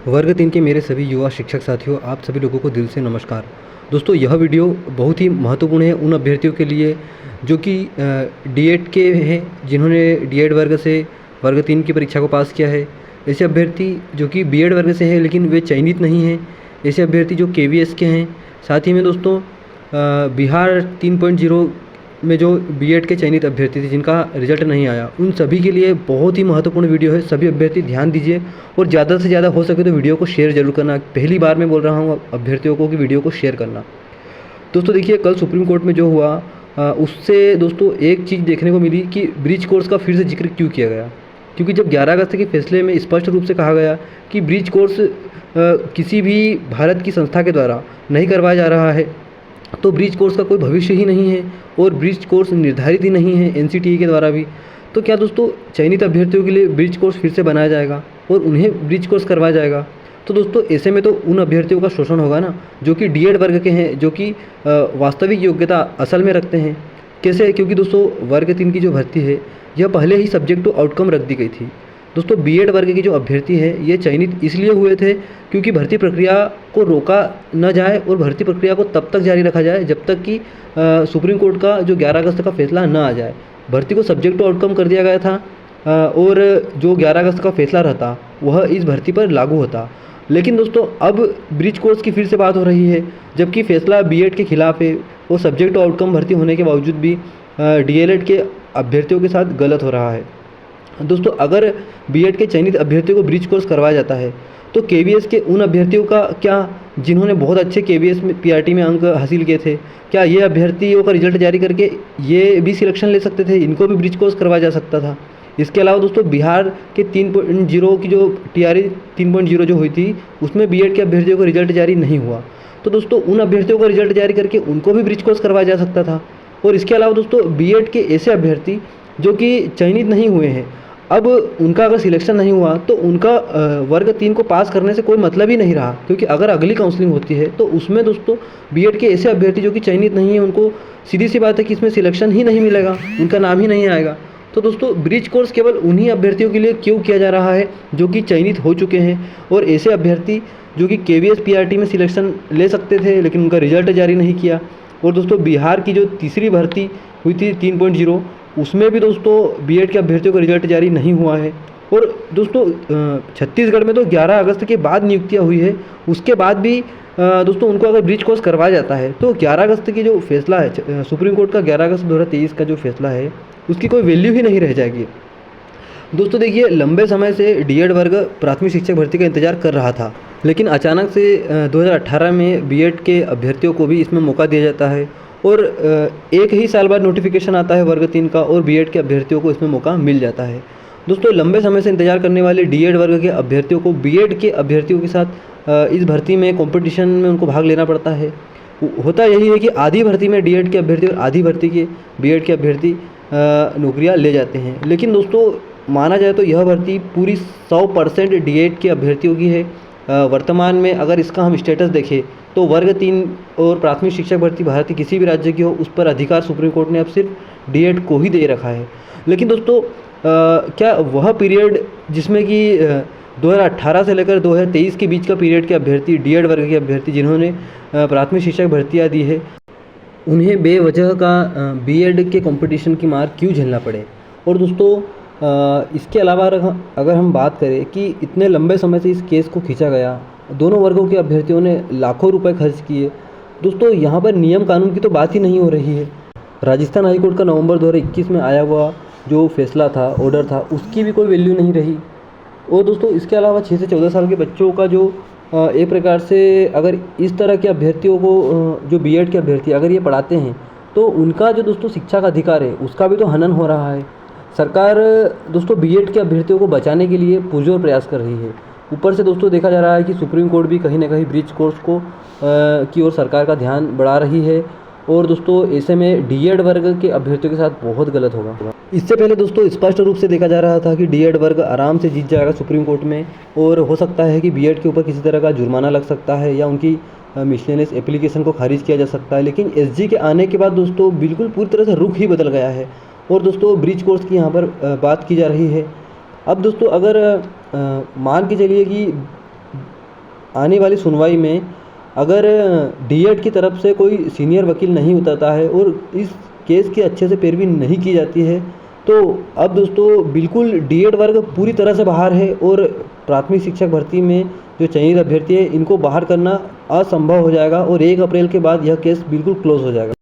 वर्ग 3 के मेरे सभी युवा शिक्षक साथियों, आप सभी लोगों को दिल से नमस्कार। दोस्तों, यह वीडियो बहुत ही महत्वपूर्ण है उन अभ्यर्थियों के लिए जो कि डीएड के हैं, जिन्होंने डीएड वर्ग से वर्ग 3 की परीक्षा को पास किया है। ऐसे अभ्यर्थी जो कि बीएड वर्ग से हैं लेकिन वे चयनित नहीं हैं। ऐसे अभ्यर्थी जो केवीएस के हैं। साथ ही में दोस्तों, बिहार 3.0 में जो बीएड के चयनित अभ्यर्थी थे जिनका रिजल्ट नहीं आया, उन सभी के लिए बहुत ही महत्वपूर्ण वीडियो है। सभी अभ्यर्थी ध्यान दीजिए और ज़्यादा से ज़्यादा हो सके तो वीडियो को शेयर जरूर करना। पहली बार मैं बोल रहा हूँ अभ्यर्थियों को कि वीडियो को शेयर करना। दोस्तों देखिए, कल सुप्रीम कोर्ट में जो हुआ उससे दोस्तों एक चीज़ देखने को मिली कि ब्रिज कोर्स का फिर से जिक्र क्यों किया गया। क्योंकि जब 11 अगस्त के फैसले में स्पष्ट रूप से कहा गया कि ब्रिज कोर्स किसी भी भारत की संस्था के द्वारा नहीं करवाया जा रहा है, तो ब्रिज कोर्स का कोई भविष्य ही नहीं है और ब्रिज कोर्स निर्धारित ही नहीं है एनसीटीई के द्वारा भी। तो क्या दोस्तों, चयनित अभ्यर्थियों के लिए ब्रिज कोर्स फिर से बनाया जाएगा और उन्हें ब्रिज कोर्स करवाया जाएगा? तो दोस्तों, ऐसे में तो उन अभ्यर्थियों का शोषण होगा ना, जो कि डीएड वर्ग के हैं, जो कि वास्तविक योग्यता असल में रखते हैं। कैसे? क्योंकि दोस्तों, वर्ग 3 की जो भर्ती है यह पहले ही सब्जेक्ट टू आउटकम रख दी गई थी। दोस्तों, बीएड वर्ग के जो अभ्यर्थी हैं ये चयनित इसलिए हुए थे क्योंकि भर्ती प्रक्रिया को रोका न जाए और भर्ती प्रक्रिया को तब तक जारी रखा जाए जब तक कि सुप्रीम कोर्ट का जो 11 अगस्त का फैसला न आ जाए। भर्ती को सब्जेक्ट टू आउटकम कर दिया गया था और जो 11 अगस्त का फैसला रहता वह इस भर्ती पर लागू होता। लेकिन दोस्तों, अब ब्रिज कोर्स की फिर से बात हो रही है, जबकि फैसला बीएड के खिलाफ है और सब्जेक्ट टू आउटकम भर्ती होने के बावजूद भी डीएलएड के अभ्यर्थियों के साथ गलत हो रहा है। दोस्तों, अगर बीएड के चयनित अभ्यर्थियों को ब्रिज कोर्स करवाया जाता है तो केवीएस के उन अभ्यर्थियों का क्या जिन्होंने बहुत अच्छे केवीएस में पीआरटी में अंक हासिल किए थे, क्या ये अभ्यर्थियों का रिजल्ट जारी करके ये भी सिलेक्शन ले सकते थे? इनको भी ब्रिज कोर्स करवाया जा सकता था। इसके अलावा दोस्तों, बिहार के 3.0 की जो टीआरई 3.0 जो हुई थी उसमें बीएड के अभ्यर्थियों को रिजल्ट जारी नहीं हुआ। तो दोस्तों, उन अभ्यर्थियों को रिजल्ट जारी करके उनको भी ब्रिज कोर्स करवाया जा सकता था। और इसके अलावा दोस्तों, बीएड के ऐसे अभ्यर्थी जो कि चयनित नहीं हुए हैं, अब उनका अगर सिलेक्शन नहीं हुआ तो उनका वर्ग 3 को पास करने से कोई मतलब ही नहीं रहा। क्योंकि अगर अगली काउंसलिंग होती है तो उसमें दोस्तों बीएड के ऐसे अभ्यर्थी जो कि चयनित नहीं है, उनको सीधी सी बात है कि इसमें सिलेक्शन ही नहीं मिलेगा, उनका नाम ही नहीं आएगा। तो दोस्तों, ब्रिज कोर्स केवल उन्हीं अभ्यर्थियों के लिए क्यों किया जा रहा है जो कि चयनित हो चुके हैं, और ऐसे अभ्यर्थी जो कि केवीएस पीआरटी में सिलेक्शन ले सकते थे लेकिन उनका रिजल्ट जारी नहीं किया। और दोस्तों, बिहार की जो तीसरी भर्ती हुई थी 3.0, उसमें भी दोस्तों बीएड के अभ्यर्थियों का रिजल्ट जारी नहीं हुआ है। और दोस्तों, छत्तीसगढ़ में तो 11 अगस्त के बाद नियुक्तियां हुई है, उसके बाद भी दोस्तों उनको अगर ब्रिज कोर्स करवाया जाता है तो 11 अगस्त की जो फैसला है सुप्रीम कोर्ट का 11 अगस्त 2023 का जो फैसला है उसकी कोई वैल्यू ही नहीं रह जाएगी। दोस्तों देखिए, लंबे समय से डीएड वर्ग प्राथमिक शिक्षक भर्ती का इंतजार कर रहा था, लेकिन अचानक से 2018 में बीएड के अभ्यर्थियों को भी इसमें मौका दिया जाता है और एक ही साल बाद नोटिफिकेशन आता है वर्ग 3 का और बीएड के अभ्यर्थियों को इसमें मौका मिल जाता है। दोस्तों, लंबे समय से इंतजार करने वाले डीएड वर्ग के अभ्यर्थियों को बीएड के अभ्यर्थियों के साथ इस भर्ती में कंपटीशन में उनको भाग लेना पड़ता है। होता यही है कि आधी भर्ती में डीएड के अभ्यर्थी और आधी भर्ती के बीएड के अभ्यर्थी नौकरियाँ ले जाते हैं। लेकिन दोस्तों, माना जाए तो यह भर्ती पूरी 100% डीएड के अभ्यर्थियों की है। वर्तमान में अगर इसका हम स्टेटस देखें तो वर्ग 3 और प्राथमिक शिक्षक भर्ती भारत के किसी भी राज्य की हो, उस पर अधिकार सुप्रीम कोर्ट ने अब सिर्फ डीएड को ही दे रखा है। लेकिन दोस्तों, क्या वह पीरियड जिसमें कि 2018 से लेकर 2023 के बीच का पीरियड के अभ्यर्थी, डीएड वर्ग के अभ्यर्थी जिन्होंने प्राथमिक शिक्षक भर्तियाँ दी है, उन्हें बेवजह का बीएड के कंपटीशन की मार क्यों झेलना पड़े? और दोस्तों, इसके अलावा अगर हम बात करें कि इतने लंबे समय से इस केस को खींचा गया, दोनों वर्गों के अभ्यर्थियों ने लाखों रुपए खर्च किए। दोस्तों, यहाँ पर नियम कानून की तो बात ही नहीं हो रही है। राजस्थान हाईकोर्ट का नवंबर 2021 में आया हुआ जो फैसला था, ऑर्डर था, उसकी भी कोई वैल्यू नहीं रही। और दोस्तों, इसके अलावा 6 से 14 साल के बच्चों का जो एक प्रकार से अगर इस तरह के अभ्यर्थियों को जो बीएड के अभ्यर्थी अगर ये पढ़ाते हैं तो उनका जो दोस्तों शिक्षा का अधिकार है उसका भी तो हनन हो रहा है। सरकार दोस्तों बीएड के अभ्यर्थियों को बचाने के लिए पुरजोर प्रयास कर रही है। ऊपर से दोस्तों देखा जा रहा है कि सुप्रीम कोर्ट भी कहीं ना कहीं ब्रिज कोर्स को की ओर सरकार का ध्यान बढ़ा रही है। और दोस्तों, ऐसे में डीएड वर्ग के अभ्यर्थियों के साथ बहुत गलत होगा। इससे पहले दोस्तों स्पष्ट रूप से देखा जा रहा था कि डीएड वर्ग आराम से जीत जाएगा सुप्रीम कोर्ट में और हो सकता है कि बीएड के ऊपर किसी तरह का जुर्माना लग सकता है या उनकी मिसलेनियस एप्लीकेशन को खारिज किया जा सकता है। लेकिन एसजी के आने के बाद दोस्तों बिल्कुल पूरी तरह से रुख ही बदल गया है और दोस्तों ब्रिज कोर्स की यहाँ पर बात की जा रही है। अब दोस्तों, अगर मान के चलिए कि आने वाली सुनवाई में अगर डीएड की तरफ से कोई सीनियर वकील नहीं उतरता है और इस केस की अच्छे से पैरवी नहीं की जाती है, तो अब दोस्तों बिल्कुल डीएड वर्ग पूरी तरह से बाहर है और प्राथमिक शिक्षक भर्ती में जो चयनित अभ्यर्थी है इनको बाहर करना असंभव हो जाएगा और 1 अप्रैल के बाद यह केस बिल्कुल क्लोज हो जाएगा।